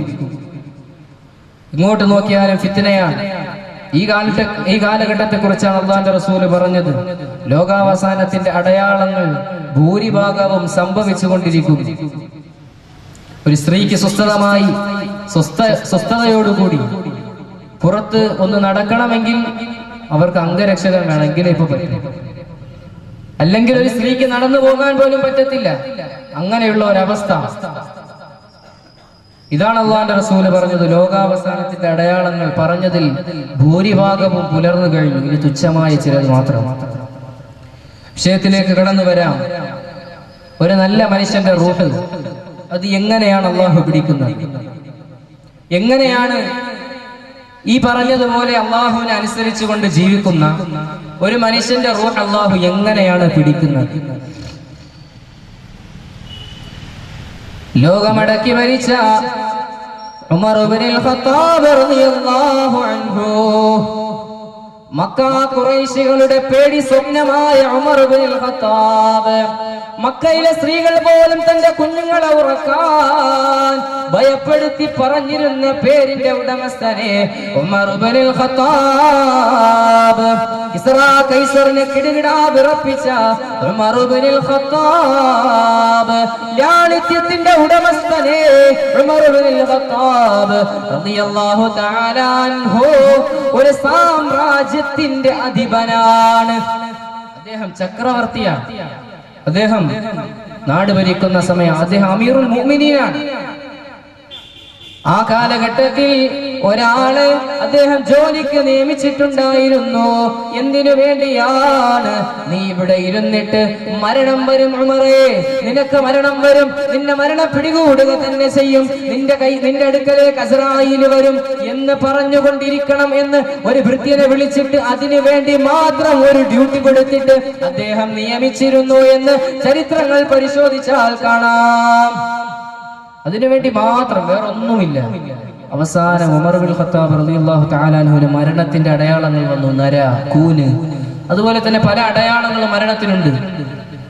ഇങ്ങോട്ട് നോക്കിയാലും ഫിത്നയാണ്. ഈ കാലഘട്ടത്തെ കുറിച്ചാണ് അല്ലാഹുവിന്റെ റസൂല് പറഞ്ഞത്, ലോകാവസാനത്തിന്റെ അടയാളങ്ങൾ ഭൂരിഭാഗവും സംഭവിച്ചുകൊണ്ടിരിക്കും. ഒരു സ്ത്രീക്ക് സ്വസ്ഥതയോടുകൂടി പുറത്ത് ഒന്ന് നടക്കണമെങ്കിൽ അവർക്ക് അംഗരക്ഷകൻ വേണമെങ്കിൽ ഇപ്പൊ പറ്റും. അല്ലെങ്കിൽ ഒരു സ്ത്രീക്ക് നടന്നു പോകാൻ പോലും പറ്റത്തില്ല. അങ്ങനെയുള്ള ഒരവസ്ഥ. ഇതാണ് അല്ലാഹുവിന്റെ റസൂല് പറഞ്ഞത്, ലോകാവസാനത്തിന്റെ അടയാളങ്ങൾ പറഞ്ഞതിൽ ഭൂരിഭാഗവും പുലർന്നു കഴിഞ്ഞു. ഇത് തുച്ഛമായ ചിലത് മാത്രം. വിഷയത്തിലേക്ക് കടന്നു വരാം. ഒരു നല്ല മനുഷ്യന്റെ റൂട്ട് അത് എങ്ങനെയാണ് അള്ളാഹു പിടിക്കുന്നത്? എങ്ങനെയാണ് ഈ പറഞ്ഞതുപോലെ അള്ളാഹുവിനെ അനുസരിച്ചുകൊണ്ട് ജീവിക്കുന്ന ഒരു മനുഷ്യന്റെ റൂഹ് അള്ളാഹു എങ്ങനെയാണ് പിടിക്കുന്നത്? ലോകമടക്കി മരിച്ച ഉമർ ഇബ്നുൽ ഖത്താബ് റളിയല്ലാഹു അൻഹു, മക്ക ഖുറൈശികളുടെ പേടി സ്വപ്നമായ ഉമർ ഇബ്നുൽ ഖത്താബ്, മക്കയിലെ സ്ത്രീകൾ പോലും തന്റെ കുഞ്ഞുങ്ങളെ ഉറക്കാൻ ഭയപ്പെടുത്തി പറഞ്ഞിരുന്ന പേരിന്റെ ഉടമസ്ഥനെ ഉമർ ഇബ്നുൽ ഖത്താബ്. കിസ്റാ കൈസറിനെ കിടുകിടാ വിറപ്പിച്ച ഉമർ ഇബ്നുൽ ഖത്താബ്, ലാളിത്യത്തിന്റെ ഉടമസ്ഥനെ ഉമർ ഇബ്നുൽ ഖത്താബ് റളിയല്ലാഹു തആല അൻഹു ഒരു സാമ്രാജ്യത്തിന്റെ അധിപനാണ്. അദ്ദേഹം ചക്രവർത്തിയാണ്. അദ്ദേഹം നാട് ഭരിക്കുന്ന സമയം അദ്ദേഹം അമീറുൽ മുഅ്മിനീനാണ്. ആ കാലഘട്ടത്തിൽ ഒരാളെ അദ്ദേഹം ജോലിക്ക് നിയമിച്ചിട്ടുണ്ടായിരുന്നു. എന്തിനു വേണ്ടിയാണ്? നീ ഇവിടെ ഇരുന്നിട്ട് മരണം വരും ഉമറേ, നിനക്ക് മരണം വരും, നിന്നെ മരണം പിടികൂടുക തന്നെ ചെയ്യും, നിന്റെ അടുക്കലേക്ക് അസ്റായീൽ വരും എന്ന് പറഞ്ഞുകൊണ്ടിരിക്കണം എന്ന് ഒരു ഭൃത്യനെ വിളിച്ചിട്ട് അതിനു വേണ്ടി മാത്രം ഒരു ഡ്യൂട്ടി കൊടുത്തിട്ട് അദ്ദേഹം നിയമിച്ചിരുന്നു എന്ന് ചരിത്രങ്ങൾ പരിശോധിച്ചാൽ കാണാം. അതിനുവേണ്ടി മാത്രം, വേറെ ഒന്നുമില്ല. അവസാനം ഉമർ ഇബ്നുൽ ഖത്താബ് റളിയല്ലാഹു തആല അൻഹുവിന്റെ മരണത്തിന്റെ അടയാളങ്ങൾ വന്നു. നര, കൂന്, അതുപോലെ തന്നെ പല അടയാളങ്ങളും മരണത്തിനുണ്ട്.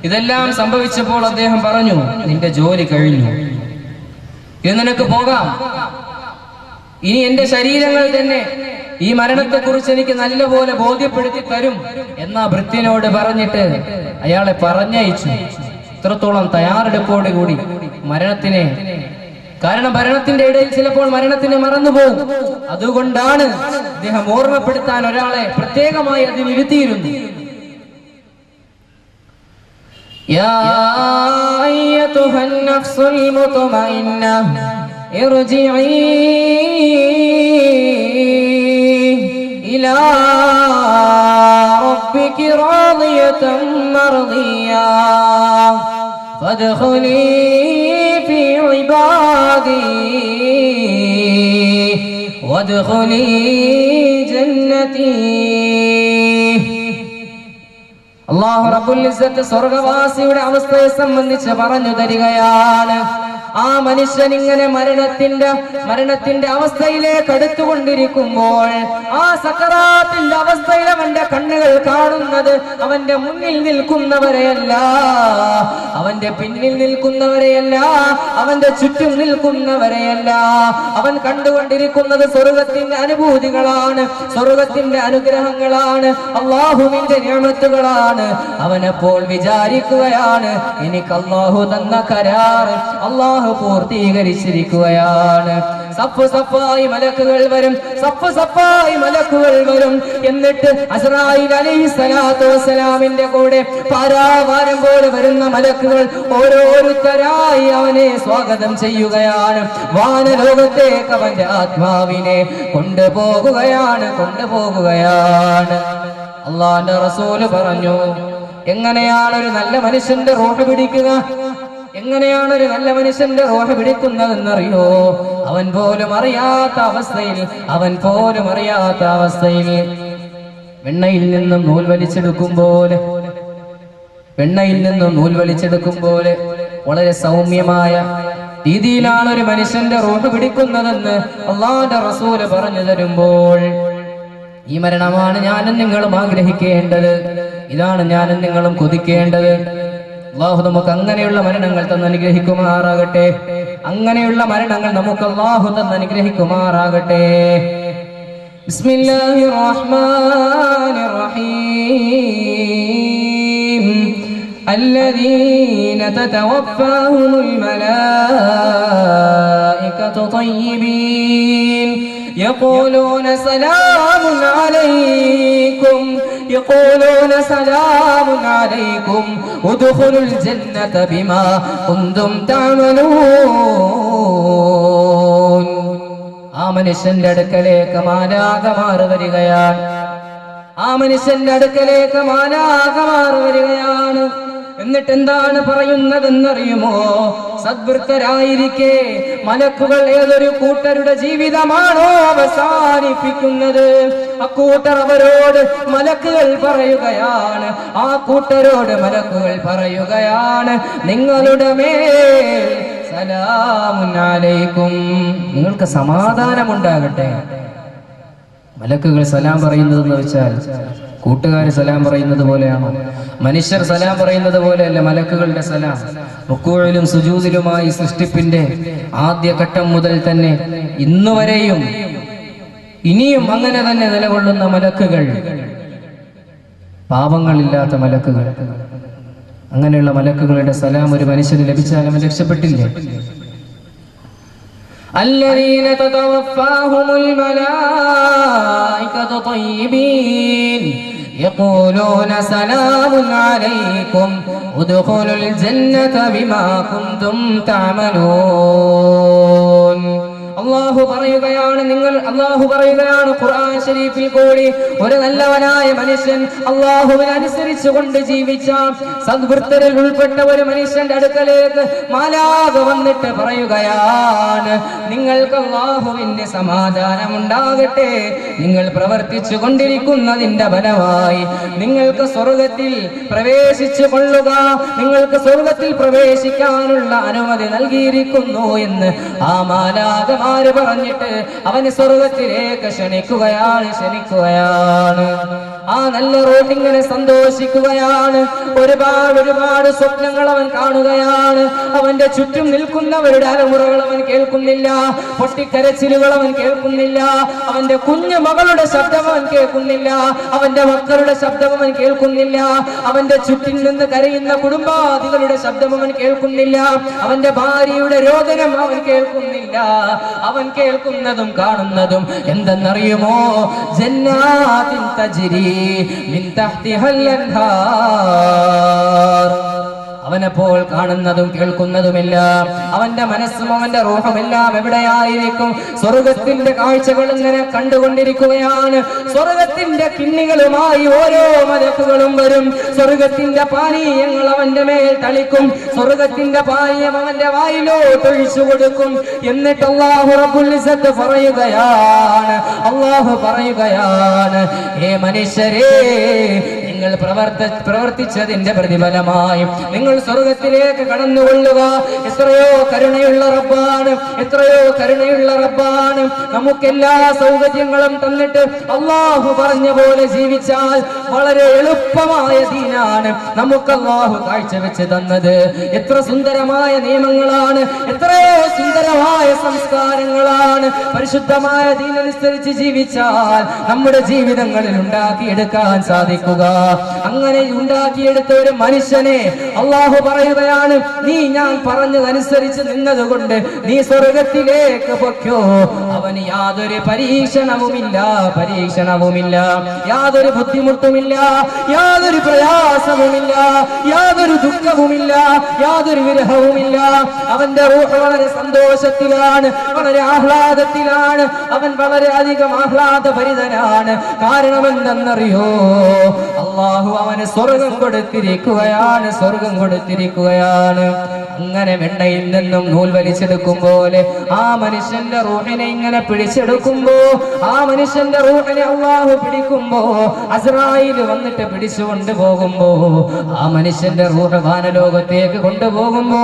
ഇതെല്ലാം സംഭവിച്ചപ്പോൾ അദ്ദേഹം പറഞ്ഞു, നിന്റെ ജോലി കഴിഞ്ഞു, ഇനി നിനക്ക് പോകാം. ഇനി എന്റെ ശരീരങ്ങൾ തന്നെ ഈ മരണത്തെ കുറിച്ച് എനിക്ക് നല്ലപോലെ ബോധ്യപ്പെടുത്തി തരും എന്ന ഭൃത്യനോട് പറഞ്ഞിട്ട് അയാളെ പറഞ്ഞയച്ചു. ഇത്രത്തോളം തയ്യാറെടുപ്പോടെ കൂടി മരണത്തിനെ, കാരണം മരണത്തിന്റെ ഇടയിൽ ചിലപ്പോൾ മരണത്തിനെ മറന്നുപോകും. അതുകൊണ്ടാണ് അദ്ദേഹം ഓർമ്മപ്പെടുത്താൻ ഒരാളെ പ്രത്യേകമായി അതിനിരുത്തിയിരുന്നു. യാ അയ്യതുഹൻ നഫ്സുൽ മുത്മഇന്ന ഇർജിഇ ഇലാ റബ്ബികി റാദിയതൻ مرضيا فادخلي في عبادي وادخلي جنتي. അല്ലാഹു റബ്ബുൽ ഇസ്സത്ത് സ്വർഗ്ഗവാസിയുടെ അവസ്ഥയെ സംബന്ധിച്ച് പറഞ്ഞു തരികയാണ്. ആ മനുഷ്യൻ ഇങ്ങനെ മരണത്തിന്റെ അവസ്ഥയിലേക്ക് അടുത്തുകൊണ്ടിരിക്കുമ്പോൾ ആ സക്കറാത്തിന്റെ അവസ്ഥയിൽ അവന്റെ കണ്ണുകൾ കാണുന്നത് അവന്റെ മുന്നിൽ നിൽക്കുന്നവരെയല്ല, അവന്റെ പിന്നിൽ നിൽക്കുന്നവരെയല്ല, അവന്റെ ചുറ്റും നിൽക്കുന്നവരെയല്ല. അവൻ കണ്ടുകൊണ്ടിരിക്കുന്നത് സ്വർഗത്തിന്റെ അനുഭൂതികളാണ്, സ്വർഗത്തിന്റെ അനുഗ്രഹങ്ങളാണ്, അല്ലാഹുവിന്റെ നിഅമത്തുകളാണ്. അവനപ്പോൾ വിചാരിക്കുകയാണ്, എനിക്ക് അല്ലാഹു തന്ന കരാർ അല്ലാഹു പൂർത്തീകരിച്ചിരിക്കുകയാണ്. സഫ് സഫായി മലക്കുകൾ വരും, സഫ് സഫായി മലക്കുകൾ വരും. എന്നിട്ട് അസ്രായീൽ അലൈഹിസ്സലാത്തു വസ്സലാമിന്റെ കൂടെ പാരാവാരം പോലെ വരുന്ന മലക്കുകൾ ഓരോരുത്തരായി അവനെ സ്വാഗതം ചെയ്യുകയാണ്. വാനലോകത്തേക്ക് അവന്റെ ആത്മാവിനെ കൊണ്ടുപോകുകയാണ്. അല്ലാഹുവിന്റെ റസൂല് പറഞ്ഞു, എങ്ങനെയാണ് ഒരു നല്ല മനുഷ്യന്റെ റൂഹ് പിടിക്കുക? എങ്ങനെയാണ് ഒരു നല്ല മനുഷ്യന്റെ റൂഹ് പിടിക്കുന്നതെന്നറിയോ? അവൻ പോലും അറിയാത്ത അവസ്ഥയിൽ വെണ്ണയിൽ നിന്നും നൂൽ വലിച്ചെടുക്കും പോലെ വളരെ സൗമ്യമായ രീതിയിലാണ് ഒരു മനുഷ്യന്റെ റൂഹ് പിടിക്കുന്നതെന്ന് അല്ലാഹുവിന്റെ റസൂല് പറഞ്ഞു തരുമ്പോൾ, ഈ മരണമാണ് ഞാനും നിങ്ങളും ആഗ്രഹിക്കേണ്ടത്, ഇതാണ് ഞാനും നിങ്ങളും കൊതിക്കേണ്ടത്. അല്ലാഹു നമുക്ക് അങ്ങനെയുള്ള മരണങ്ങൾ തന്ന് അനുഗ്രഹിക്കുമാറാകട്ടെ. അങ്ങനെയുള്ള മരണങ്ങൾ നമുക്ക് അല്ലാഹു തന്ന് അനുഗ്രഹിക്കുമാറാകട്ടെ. ബിസ്മില്ലാഹിർ റഹ്മാനിർ റഹീം. الذين تتوفاهم الملائكة طيبين يقولون سلام عليكم ادخلوا الجنة بما كنتم تعملون. ആ മനുഷ്യന്റെ അടുക്കലേക്ക് മാലാഖമാർ വരികയാണ്. എന്നിട്ട് എന്താണ് പറയുന്നതെന്നറിയുമോ? സദ്വൃത്തരായിരിക്കെ മലക്കുകൾ ഏതൊരു കൂട്ടരുടെ ജീവിതമാണോ അവസാനിപ്പിക്കുന്നത്, അക്കൂട്ടർ അവരോട് മലക്കുകൾ പറയുകയാണ്, നിങ്ങളുടെ മേൽ സലാമുൻ അലൈക്കും, നിങ്ങൾക്ക് സമാധാനമുണ്ടാകട്ടെ. മലക്കുകൾ സലാം പറയുന്നതെന്ന് വെച്ചാൽ കൂട്ടുകാർ സലാം പറയുന്നത് പോലെയാണോ? മനുഷ്യർ സലാം പറയുന്നത് പോലെയല്ല മലക്കുകളുടെ സലാം. റുക്കൂഇലും സുജൂദിലുമായി സൃഷ്ടിപ്പിന്റെ ആദ്യഘട്ടം മുതൽ തന്നെ ഇന്നുവരെയും ഇനിയും അങ്ങനെ തന്നെ നിലകൊള്ളുന്ന മലക്കുകൾ, പാപങ്ങളില്ലാത്ത മലക്കുകൾ, അങ്ങനെയുള്ള മലക്കുകളുടെ സലാം ഒരു മനുഷ്യന് ലഭിച്ചാൽ അവൻ രക്ഷപ്പെട്ടില്ലേ? الذين تتوفاهم الملائكة طيبين يقولون سلام عليكم ادخلوا الجنة بما كنتم تعملون. അല്ലാഹു പറയുകയാണ് ഖുർആൻ ശരീഫിൽ കൂടി, ഒരു നല്ലവനായ മനുഷ്യൻ അല്ലാഹുവിനെ അനുസരിച്ചുകൊണ്ട് ജീവിച്ച സദ്വൃത്തരിൽ ഉൾപ്പെട്ട ഒരു മനുഷ്യന്റെ അടുക്കലേക്ക് മാലാഖ വന്നിട്ട് പറയുകയാണ്, നിങ്ങൾക്ക് അല്ലാഹുവിന്റെ സമാധാനം ഉണ്ടാകട്ടെ. നിങ്ങൾ പ്രവർത്തിച്ചു കൊണ്ടിരിക്കുന്നതിന്റെ ഫലമായി നിങ്ങൾക്ക് സ്വർഗത്തിൽ പ്രവേശിച്ചു കൊള്ളുക, നിങ്ങൾക്ക് സ്വർഗത്തിൽ പ്രവേശിക്കാനുള്ള അനുമതി നൽകിയിരിക്കുന്നു എന്ന് ആ മാലാഖ പറഞ്ഞിട്ട് അവന് സ്വർഗത്തിലേക്ക് ക്ഷണിക്കുകയാണ്. ആ നല്ല റോഡിങ്ങനെ സന്തോഷിക്കുകയാണ്. ഒരുപാട് സ്വപ്നങ്ങൾ അവൻ കാണുകയാണ്. അവന്റെ ചുറ്റും നിൽക്കുന്നവരുടെ അലമുറകൾ അവൻ കേൾക്കുന്നില്ല, പൊട്ടിക്കരച്ചിലുകൾ അവൻ കേൾക്കുന്നില്ല, അവന്റെ കുഞ്ഞു മകളുടെ ശബ്ദം അവൻ കേൾക്കുന്നില്ല, അവന്റെ മക്കളുടെ ശബ്ദം അവൻ കേൾക്കുന്നില്ല, അവന്റെ ചുറ്റിൽ നിന്ന് കരയുന്ന കുടുംബാദികളുടെ ശബ്ദം അവൻ കേൾക്കുന്നില്ല, അവന്റെ ഭാര്യയുടെ രോദനം അവൻ കേൾക്കുന്നില്ല. അവൻ കേൾക്കുന്നതും കാണുന്നതും എന്തെന്നറിയുമോ? ജന്നാത്തിൻ തജ്രി മിൻ തഹ്തിഹൽ അൻഹാർ. അവനെപ്പോൾ കാണുന്നതും കേൾക്കുന്നതുമെല്ലാം അവന്റെ മനസ്സും അവന്റെ റൂഹുമെല്ലാം എവിടെയായിരിക്കും? സ്വർഗത്തിന്റെ കാഴ്ചകൾ ഇങ്ങനെ കണ്ടുകൊണ്ടിരിക്കുകയാണ്. സ്വർഗത്തിന്റെ കിണ്ണികളുമായി ഓരോ മലക്കുകളും വരും. സ്വർഗത്തിന്റെ പാനീയങ്ങൾ അവന്റെ മേൽ തളിക്കും. സ്വർഗത്തിന്റെ പാനീയം അവന്റെ വായിലോട്ട് ഒഴിച്ചു കൊടുക്കും. എന്നിട്ട് അല്ലാഹു റബ്ബുൽ ഇസ്സത്ത് പറയുകയാണ്, അല്ലാഹു പറയുകയാണ്, ഹേ മനുഷ്യരേ, നിങ്ങൾ പ്രവർത്തിച്ചതിന്റെ പ്രതിഫലമായി നിങ്ങൾ സ്വർഗത്തിലേക്ക് കടന്നുകൊള്ളുക. എത്രയോ കരുണയുള്ള റബ്ബാണ്, എത്രയോ കരുണയുള്ള റബ്ബാണ്. നമുക്കെല്ലാ സൗകര്യങ്ങളും തന്നിട്ട് അല്ലാഹു പറഞ്ഞ പോലെ ജീവിച്ചാൽ വളരെ എളുപ്പമായ ദീനാണ് നമുക്ക് അല്ലാഹു കാഴ്ചവെച്ച് തന്നത്. എത്ര സുന്ദരമായ നിയമങ്ങളാണ്, എത്രയോ സുന്ദരമായ സംസ്കാരങ്ങളാണ്. പരിശുദ്ധമായ ദീനനുസരിച്ച് ജീവിച്ചാൽ നമ്മുടെ ജീവിതങ്ങളിൽ ഉണ്ടാക്കിയെടുക്കാൻ സാധിക്കുക. അങ്ങനെ ഉണ്ടാക്കിയെടുത്ത ഒരു മനുഷ്യനെ അല്ലാഹു പറയുകയാണ്, നീ ഞാൻ പറഞ്ഞതനുസരിച്ച് നിന്നതുകൊണ്ട് നീ സ്വർഗത്തിലേക്ക് പൊയ്ക്കോ. അവന് യാതൊരു പരീക്ഷണവുമില്ല, യാതൊരു ബുദ്ധിമുട്ടുമില്ല, യാതൊരു പ്രയാസവുമില്ല, യാതൊരു ദുഃഖവുമില്ല, യാതൊരു വിരഹവുമില്ല. അവന്റെ റൂഹ് വളരെ സന്തോഷത്തിലാണ്, വളരെ ആഹ്ലാദത്തിലാണ്. അവൻ വളരെ അധികം ആഹ്ലാദഭരിതനാണ്. കാരണം എന്തെന്നറിയോ? അല്ലാഹു അവന് സ്വർഗം കൊടുത്തിരിക്കുകയാണ്, സ്വർഗം കൊടുത്തിരിക്കുകയാണ്. അങ്ങനെ വെണ്ണയിൽ നിന്നും നൂൽ വലിച്ചെടുക്കും പോലെ ആ മനുഷ്യന്റെ റൂഹിനെ ഇങ്ങനെ പിടിച്ചെടുക്കുമ്പോ, ആ മനുഷ്യന്റെ റൂഹിനെ അല്ലാഹു പിടിക്കുമ്പോ, അസ്രായീൽ വന്നിട്ട് പിടിച്ചുകൊണ്ട് പോകുമ്പോ, ആ മനുഷ്യന്റെ റൂഹ് വാനലോകത്തേക്ക് കൊണ്ടുപോകുമ്പോ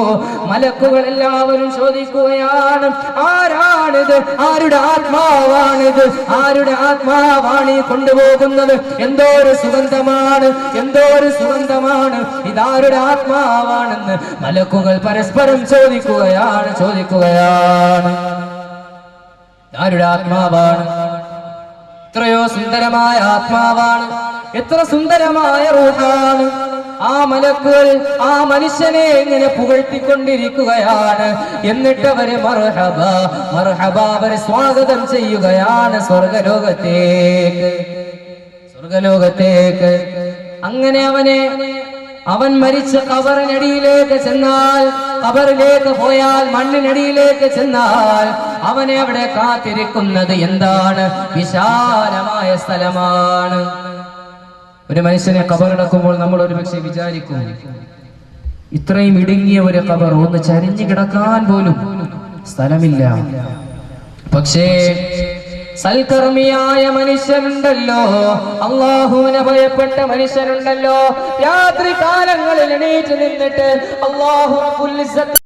മലക്കുകൾ എല്ലാവരും ചോദിക്കുകയാണ്, ആരാണിത്? ആരുടെ ആത്മാവാണിത്? ആരുടെ ആത്മാവാണ് ഈ കൊണ്ടുപോകുന്നത്? എന്തോ ഒരു സുഗന്ധമാണ്, എന്തോ ഒരു സുഗന്ധമാണ്, ഇതാരുടെ ആത്മാവാണെന്ന് മലക്കുകൾ പരസ്പരം ചോദിക്കുകയാണ്. ആരുടെ ആത്മാവാണ്? എത്രയോ സുന്ദരമായ ആത്മാവാണ്, എത്ര സുന്ദരമായ റൂഹാണ്. ആ മലക്കുകൾ ആ മനുഷ്യനെ ഇങ്ങനെ പുകഴ്ത്തിക്കൊണ്ടിരിക്കുകയാണ്. എന്നിട്ട് അവര് മർഹബ മർഹബ അവരെ സ്വാഗതം ചെയ്യുകയാണ് സ്വർഗലോകത്തേക്ക്. അങ്ങനെ അവൻ മരിച്ച ഖബറിനടിയിലേക്ക് ചെന്നാൽ, ഖബറിലേക്ക് പോയാൽ, മണ്ണിനടിയിലേക്ക് ചെന്നാൽ അവനെ അവിടെ കാത്തിരിക്കുന്നത് എന്താണ്? വിശാലമായ സ്ഥലമാണ്. ഒരു മനുഷ്യനെ ഖബറടക്കുമ്പോൾ നമ്മൾ ഒരു പക്ഷേ വിചാരിക്കും, ഇത്രയും ഇടുങ്ങിയ ഒരു ഖബർ, ഒന്ന് ചരിഞ്ഞു കിടക്കാൻ പോലും സ്ഥലമില്ല. പക്ഷേ സൽക്കർമ്മിയായ മനുഷ്യനുണ്ടല്ലോ, അല്ലാഹുവിനെ ഭയപ്പെട്ട മനുഷ്യനുണ്ടല്ലോ, രാത്രി കാലങ്ങളിൽ എണീറ്റ് നിന്നിട്ട് അല്ലാഹു റബ്ബുൽ ഇസ്സത്ത്